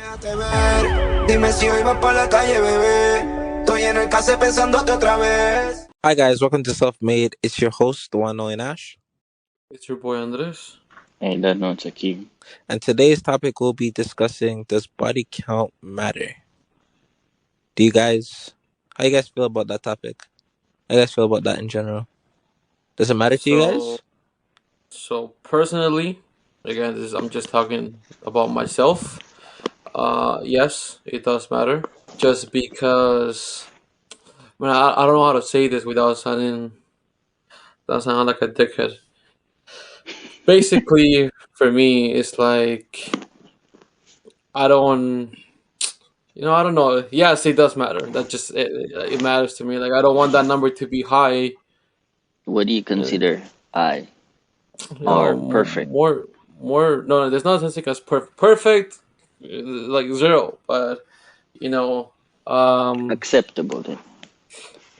Déjate ver, dime si hoy vas por la calle, bebé. Estoy en el case pensándote otra vez. Hi guys, welcome to Self Made. It's your host, the one and only Nash. It's your boy Andres. Hey, that note's a key. And today's topic will be discussing, does body count matter? Do you guys how you guys feel about that topic? How you guys feel about that in general? Does it matter to you So, guys? so personally, again, I'm just talking about myself. Yes, it does matter. Just because, I don't know how to say this without sounding like a dickhead. Basically, for me, it's like I don't, I don't know. Yes, it does matter. It matters to me. Like I don't want that number to be high. What do you uh, consider high You know, or perfect? more. No, there's no such thing as perfect, like zero. But you know, um, Acceptable then.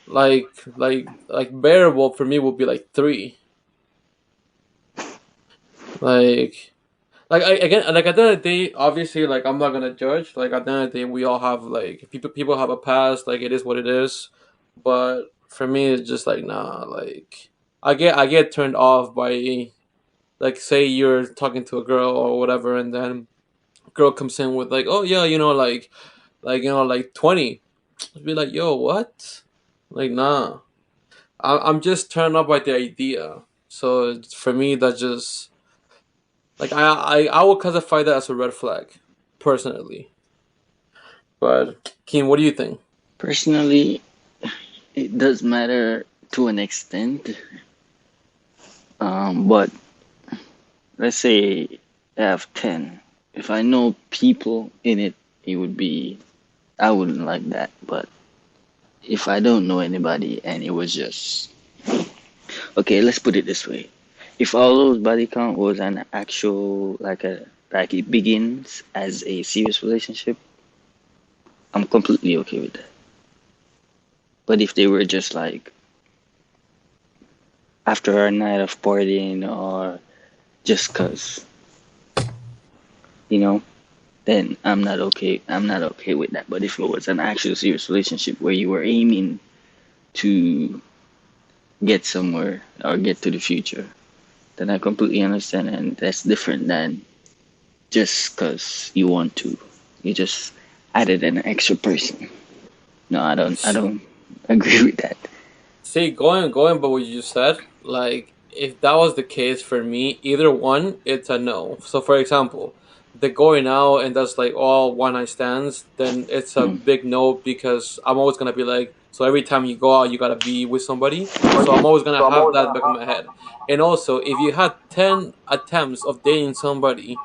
like bearable for me would be like three. Like again, like at the end of the day, obviously, like I'm not gonna judge. Like at the end of the day, we all have like people have a past. Like it is what it is. But for me, it's just like nah. Like I get turned off by like say you're talking to a girl or whatever, and then girl comes in with like, oh yeah, like 20. I'd be like, yo, what? Like, nah. I'm just turned up by the idea. So for me, that's just like I would classify that as a red flag, personally. But Keen, what do you think? Personally, it does matter to an extent. But let's say I have 10. If I know people in it, it would be, I wouldn't like that. But if I don't know anybody and it was just, okay, let's put it this way. If all those body count was an actual, like it begins as a serious relationship, I'm completely okay with that. But if they were just like after a night of partying or just cause, you know, then I'm not okay. I'm not okay with that. But if it was an actual serious relationship where you were aiming to get somewhere or get to the future, then I completely understand, and that's different than just cause you want to. You just added an extra person. No, I don't. I don't agree with that. See, going by what you just said, like if that was the case for me, either one, it's a no. So for example, the going out and that's like all one night stands, then it's a Mm. big no because I'm always gonna be like, so every time you go out, you gotta be with somebody. So I'm always gonna have that back in my head. And also, if you had 10 attempts of dating somebody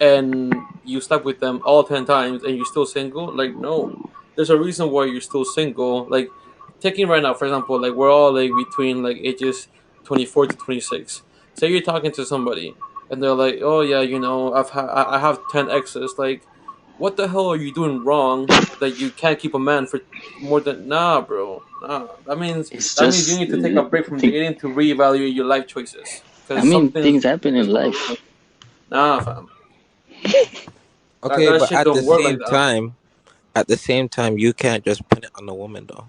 and you slept with them all 10 times and you're still single, like no, there's a reason why you're still single. Like taking right now, for example, like we're all like between like ages 24 to 26. Say you're talking to somebody and they're like, oh yeah, I have 10 exes. Like, what the hell are you doing wrong that you can't keep a man for more than nah, bro? Nah, It's that means you just need to take a break from think. dating to reevaluate your life choices I because mean, something things happen in is going life. wrong. Nah, fam. That Okay, that but shit don't work like that. at the same time, you can't just put it on the woman though.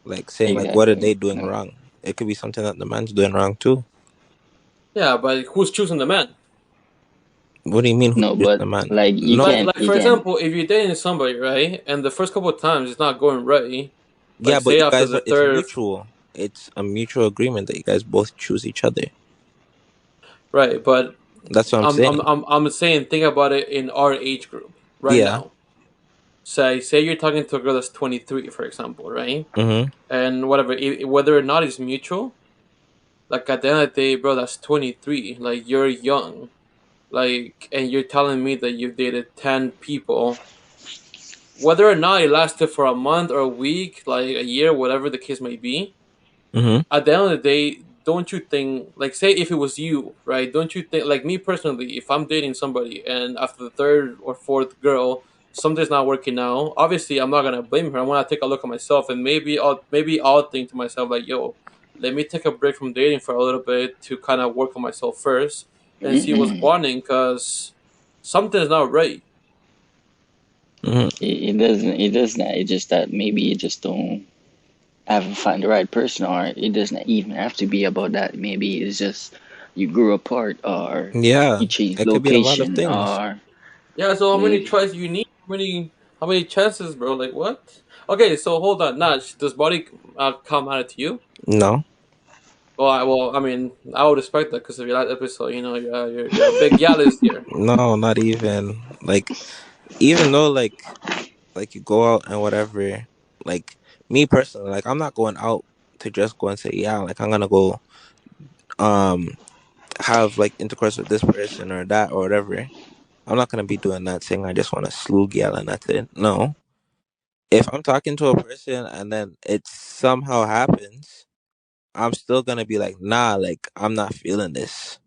Like saying like, what are Exactly. they doing wrong? It could be something that the man's doing wrong too. Yeah, but who's choosing the man? What do you mean? Who's No, choosing but the man? like you No, Like, can't. like You for can't. example, if you're dating somebody, right, and the first couple of times it's not going right, yeah, like but say you after guys the are. It's third, mutual. It's a mutual agreement that you guys both choose each other. right? But That's what I'm I'm I'm saying. I'm I'm saying think about it in our age group right Yeah. now. Say you're talking to a girl that's 23, for example, right? Mm-hmm. And whatever, whether or not it's mutual, like at the end of the day, bro, that's 23. Like you're young, like, and you're telling me that you've dated 10 people, whether or not it lasted for a month or a week, like a year, whatever the case may be, Mm-hmm. at the end of the day, don't you think, like, say if it was you, right? Don't you think, like me personally, if I'm dating somebody and after the third or fourth girl, something's not working out, obviously I'm not gonna blame her. I'm gonna take a look at myself and maybe I'll think to myself like, yo, let me take a break from dating for a little bit to kind of work on myself first and see what's Mm-mm. happening because something's not right. Hmm. It doesn't. It does not. It's just that maybe you just don't haven't found the right person, or it doesn't even have to be about that. Maybe it's just you grew apart, or Yeah, you changed it could be a lot of location, things. or Yeah. So how many yeah. tries you need? How many chances, bro? Like what? Okay, so hold on, Notch. Does body count matter to you? No, I mean, I would expect that because of your last episode. You know, you're a big Yalis here. no, not even like even though like you go out and whatever. Like me personally, like I'm not going out to just go and say yeah. Like I'm gonna go um have like intercourse with this person or that or whatever. I'm not gonna be doing that saying I just want to slug yell and that's it. No. If I'm talking to a person and then it somehow happens, I'm still gonna be like, nah, like I'm not feeling this.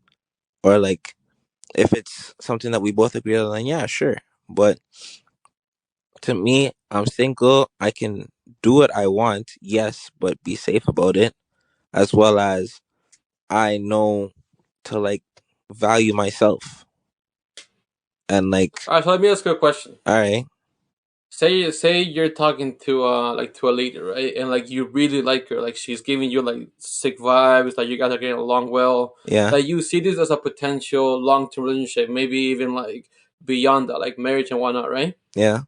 Or like if it's something that we both agree on, then yeah, sure. But to me, I'm single. I can do what I want, yes, but be safe about it, as well as I know to like value myself and like, All right, so let me ask you a question. all right, Say you're talking to like to a lady, right? And like you really like her, like she's giving you like sick vibes, like you guys are getting along well. yeah, Like you see this as a potential long term relationship, maybe even like beyond that, like marriage and whatnot, right? yeah.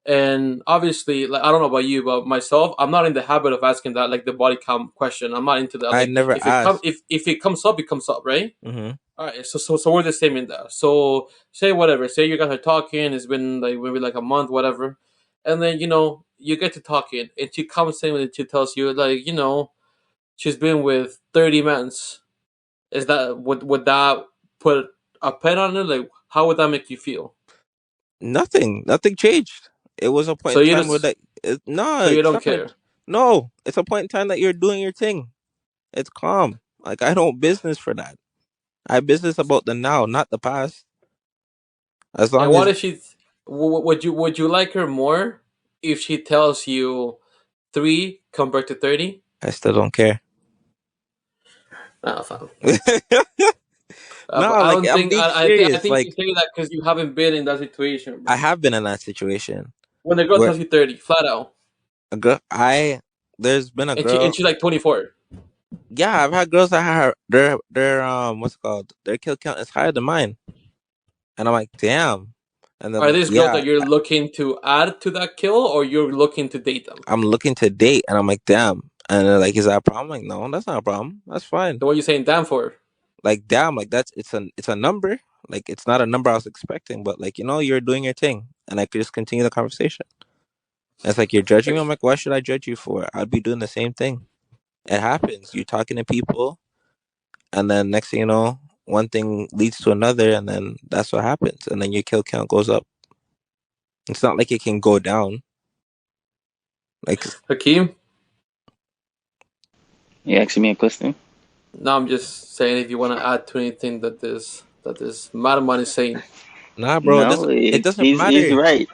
And obviously, like I don't know about you, but myself, I'm not in the habit of asking that like the body count question. I'm not into that. I Like never asked. if it comes up, it comes up, right? Mm-hmm. All right, so we're the same in that. So say whatever, say you guys are talking. It's been like maybe like a month, whatever, and then you get to talking, and she comes in and she tells you like she's been with 30 men's. Is that would that put a pen on it? Like how would that make you feel? Nothing changed. It was a point So in you time where just that, no, so you it's don't not gonna, care. no, it's a point in time that you're doing your thing. It's calm. Like I don't business for that. I business about the now, not the past. As And long what as if would you like her more if she tells you 3 compared to 30? I still don't care. Nah, fam. But No, I like don't I'm think being I serious. think you Like say that because you haven't been in that situation, I bro. have been in that situation When the girl where tells you 30, flat out, a girl, there's been a and girl. she's like 24. Yeah, I've had girls that have their what's it called, their kill count is higher than mine, and I'm like, damn. And they're Are like, these girls yeah, that you're looking to add to that kill, or you're looking to date them? I'm looking to date, and I'm like, damn. And they're like, is that a problem? I'm like, no, that's not a problem. That's fine. The one you saying damn for? Like, damn, like that's it's a number. Like, it's not a number I was expecting, but like, you're doing your thing, and I could just continue the conversation. And it's like you're judging me. I'm like, why should I judge you for? I'd be doing the same thing. It happens. You're talking to people, and then next thing you know, one thing leads to another, and then that's what happens, and then your kill count goes up. It's not like it can go down. Like, Hakeem? You asking me a question? No, I'm just saying if you want to add to anything that this madman is saying. nah, bro, No, it doesn't he's matter. right.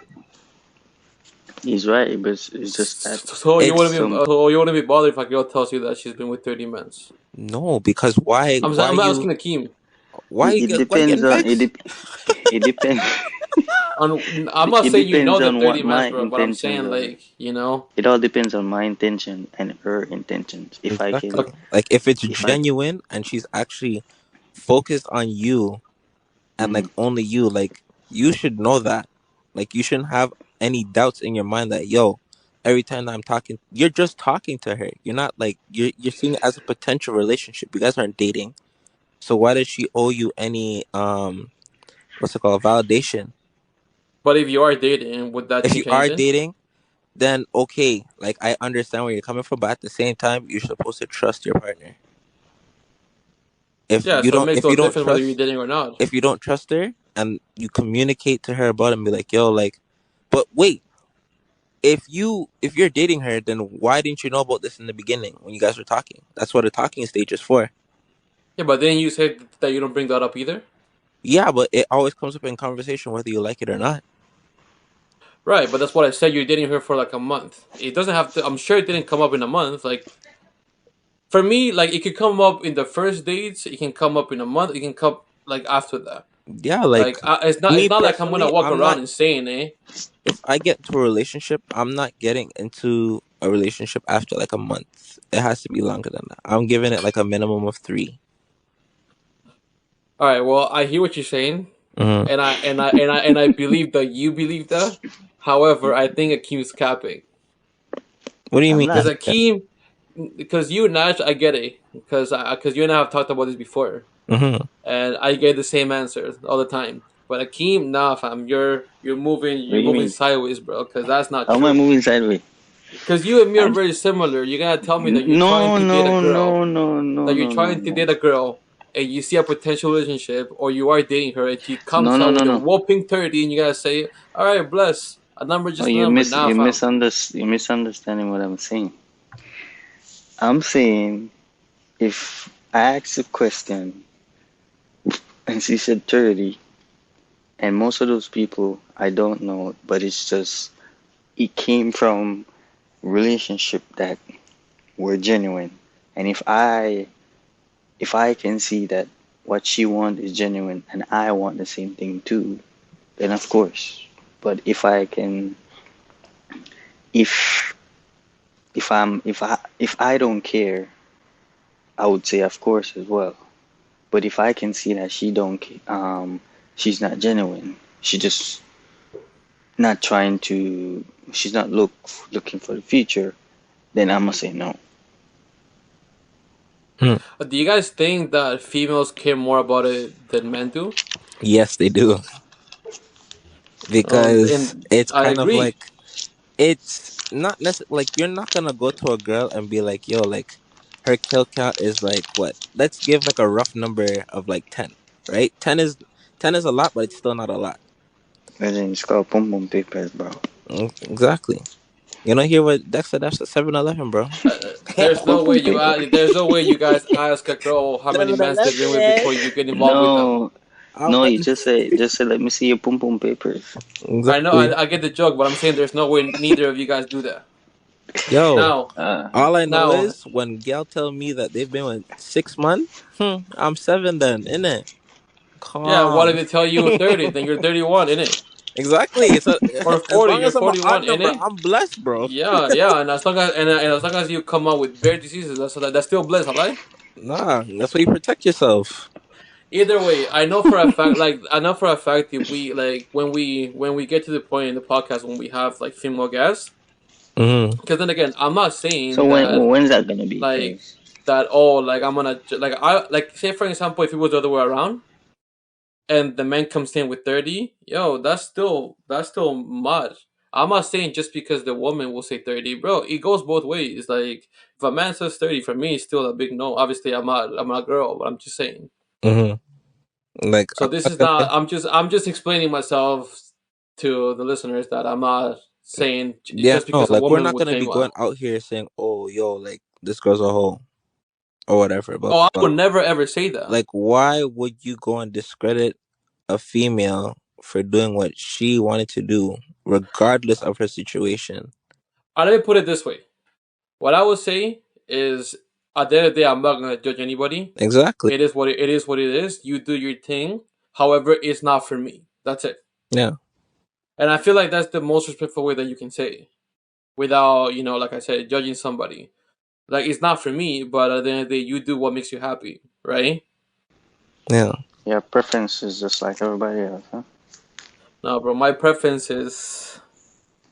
He's right, but it's just that So you It's wouldn't be some so you wouldn't be bothered if a girl tells you that she's been with 30 men's. no, because why? I'm asking Hakeem. Why you depends getting on vexed? it depends I'm not it saying you know depends the on 30 what men's, my bro, but I'm intentions saying are. like. It all depends on my intention and her intentions. If I can, Exactly. Okay, Like if it's if I, genuine and she's actually focused on you and like mhm. only you, like you should know that. Like you shouldn't have any doubts in your mind that every time that I'm talking, you're just talking to her. You're not like you're seeing it as a potential relationship. You guys aren't dating. So why does she owe you any what's it called, validation? but if you are dating, would that If you change are anything? dating, then okay, like I understand where you're coming from, but at the same time, you're supposed to trust your partner. If Yeah, you so it don't, makes if no you don't difference whether you're trust, dating or not. if you don't trust her, and you communicate to her about it and be like, yo, like, but wait, if you're dating her, then why didn't you know about this in the beginning when you guys were talking? That's what a talking stage is for. Yeah, but then you said that you don't bring that up either. Yeah, but it always comes up in conversation whether you like it or not. Right, but that's what I said. You're dating her for like a month. It doesn't have to. I'm sure it didn't come up in a month. Like for me, like it could come up in the first dates. It can come up in a month. It can come like after that. Yeah, like Like it's not me like I'm gonna personally, walk I'm around not. and saying it. If I get into a relationship, I'm not getting into a relationship after like a month. It has to be longer than that. I'm giving it like a minimum of 3. All right, well, I hear what you're saying, Mm-hmm. and I believe that you believe that. However, I think Akeem's capping What do you I'm mean? because not. Akeem, because you and Nash, I get it, because you and I have talked about this before, Mm-hmm. and I get the same answer all the time. But Akeem, nah, fam, What do you're you moving mean? sideways, bro, because that's not How am I true. moving sideways? Because you and me are I'm very similar. You're gonna tell me that you're trying no, to date a no, girl, no, no, no, that you're no, no, trying to no, date a girl, and you see a potential relationship, or you are dating her, and she no, comes no, out no, with a no. whopping 30, and you gotta say, "All right, bless. A number Oh, just a number." Nah, fam. you're misunderstanding what I'm saying. I'm saying if I ask a question and she said 30, and most of those people I don't know, but it's just it came from relationship that were genuine. And if I can see that what she wants is genuine and I want the same thing too, then of course. But if if I don't care, I would say of course as well. But if I can see that she's not genuine, she just not trying to, she's not looking for the future, then I'm gonna say no. Hmm. Do you guys think that females care more about it than men do? Yes, they do. Because And it's I kind of agree. like it's not necessarily like you're not gonna go to a girl and be like, yo, like her kill count is like what? Let's give like a rough number of like 10, right? 10 is a lot, but it's still not a lot. And then it's called pum pum papers, bro. Exactly. You know, hear what Dexter Dash at 7-Eleven, bro. Pum pum paper. There's no way you guys ask a girl how many men they've been with 7-Eleven. before you get involved with them. No, I no, you went. just say, let me see your pum pum papers. I know, Exactly. I get the joke, but I'm saying there's no way neither of you guys do that. Yo, Now, Uh, all I know now, is when gal tell me that they've been with 6 months, I'm 7 then, innit? yeah, what if Calm. they tell you 30, then you're 31, innit? Exactly. So Or as 40, long you're as I'm an odd 41, number, innit? I'm blessed, bro. Yeah, yeah, and as long as you come out with bare diseases, that's still bliss, right? Nah, that's why you protect yourself. Either way, I know for a fact, that we like when we get to the point in the podcast when we have like female guests, Hmm. because then again, I'm not so saying that when's that gonna be? like Cause like I'm gonna like I like say for example if it was the other way around and the man comes in with 30, yo, that's still much. I'm not saying just because the woman will say 30, bro. It goes both ways. Like if a man says 30, for me, it's still a big no. Obviously, I'm not a girl, but I'm just saying. Hmm. Like So this is not. I'm just explaining myself to the listeners that I'm not saying yeah, just no, because a like we're woman not would gonna say, be going "Well, out here saying, "Oh, yo, like this girl's a hoe" or whatever. oh, I But would never ever say that." like, why would you go and discredit a female for doing what she wanted to do, regardless of her situation? Let me put it this way: what I would say is, at the end of the day, I'm not gonna judge anybody. Exactly. It is what it is. You do your thing. However, it's not for me. That's it. Yeah. And I feel like that's the most respectful way that you can say it, without like I said, judging somebody. Like it's not for me, but at the end of the day, you do what makes you happy, right? Yeah. your preference is just like everybody else, huh? No, bro. My preference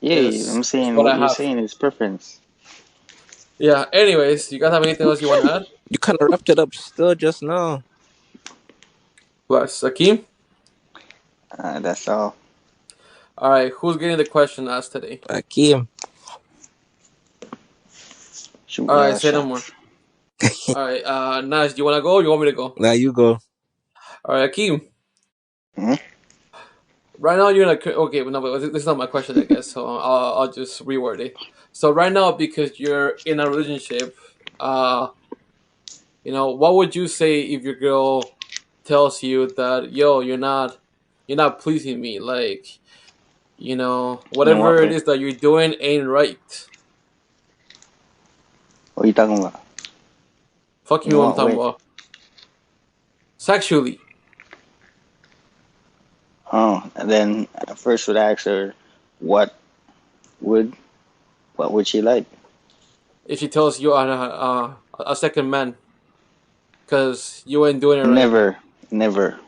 Yeah, I'm is saying what what I you're have. saying is preference. Yeah. Anyways, you guys have anything else you want to add? You kind of wrapped it up still just now. Plus, Akeem. That's all. All right. Who's getting the question asked today? Akeem. Shoot All right. y'all Say no more. shots. All right. Nash, do you want to go? Or you want me to go? Now you go. All right, Akeem. Hmm? Right now, you're in a okay. No, but this is not my question, I guess. So I'll just reword it. So right now, because you're in a relationship, what would you say if your girl tells you that, yo, you're not pleasing me, like, In what whatever it way? is that you're doing ain't right. What are you talking about? Fuck you, In what I'm what talking way? about. Sexually. Oh, and then I first would ask her, what would what would she like? If she tells you are a second man, because you ain't doing it right. Never, never,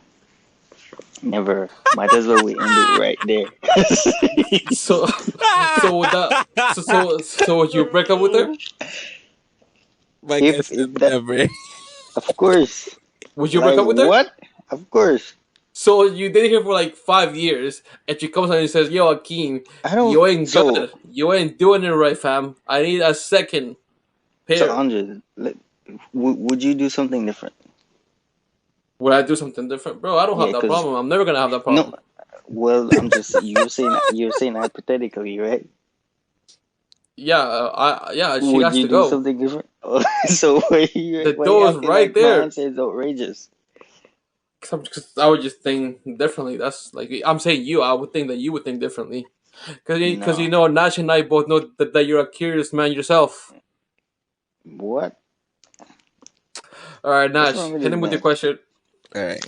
never. Might as well we end it right there. So, so would that, so would you break up with her? My guy if said that, never. of course. Would you break Like up with her? what? Of course. So you dated her for like 5 years, and she comes out and says, "Yo, Akeem, I don't. you ain't So good. You ain't doing it right, fam. I need a second pair." Andre, would you do something different? Would I do something different, bro? I don't Yeah, have that because problem. I'm never gonna have that no. problem. Well, I'm just you're saying hypothetically, right? Yeah, she Would has you to do go. something different? So why The you door is acting right like my there. answer is outrageous? Cause I would just think differently. That's like I'm saying you. I would think that you would think differently. Cause you No. know, Nash and I both know that you're a curious man yourself. What? All right, What's Nash, wrong with hit this him with your man? question. All right.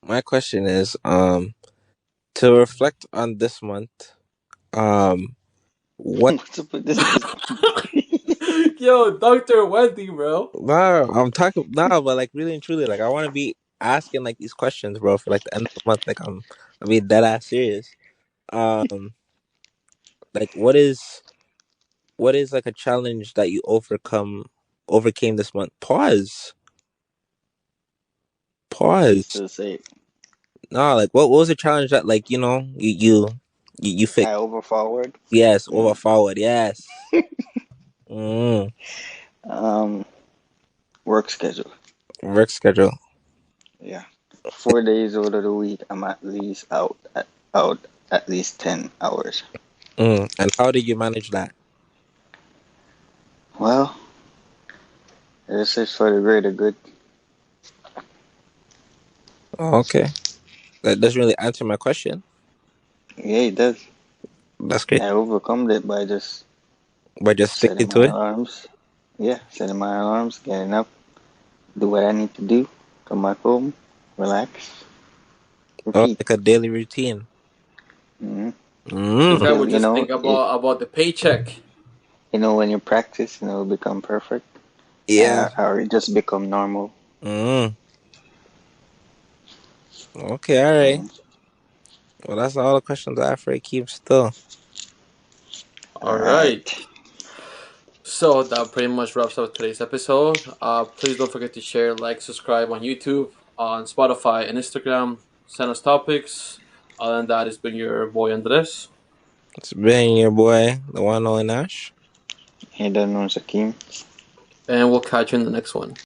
My question is, to reflect on this month, what? What's up with this? Yo, Dr. Wendy, bro. Nah, I'm talking nah, but like really and truly, like I want to be asking like these questions, bro, for like the end of the month. Like I'm being dead ass serious. Um, like what is like a challenge that you overcame this month? You Pause. still say it. Nah, like what was a challenge that like you fix? I over forward. Yes, over Mm. forward. Yes. Mm. Um, work schedule. Work schedule. Yeah, 4 days out of the week, I'm at least out at least 10 hours. And how did you manage that? Well, this is for the greater good. Oh, okay, that doesn't really answer my question. Yeah, it does. That's great. I overcome it by just By just sticking setting to my it. alarms. Yeah, setting my alarms, getting up, do what I need to do, come back home, relax, Oh, repeat. like a daily routine. hmm This guy Because would just think about the paycheck. when you practice, it'll become perfect, Yeah. or it just become normal. Mm. Okay, all right. Mm. Well, that's all the questions I have for Akeem still. All All right. right. So that pretty much wraps up today's episode. Please don't forget to share, like, subscribe on YouTube, on Spotify, and Instagram. Send us topics. Other than that, it's been your boy Andres, It's been your boy, the one and only Nash. Hey, don't know, Sakim. and we'll catch you in the next one.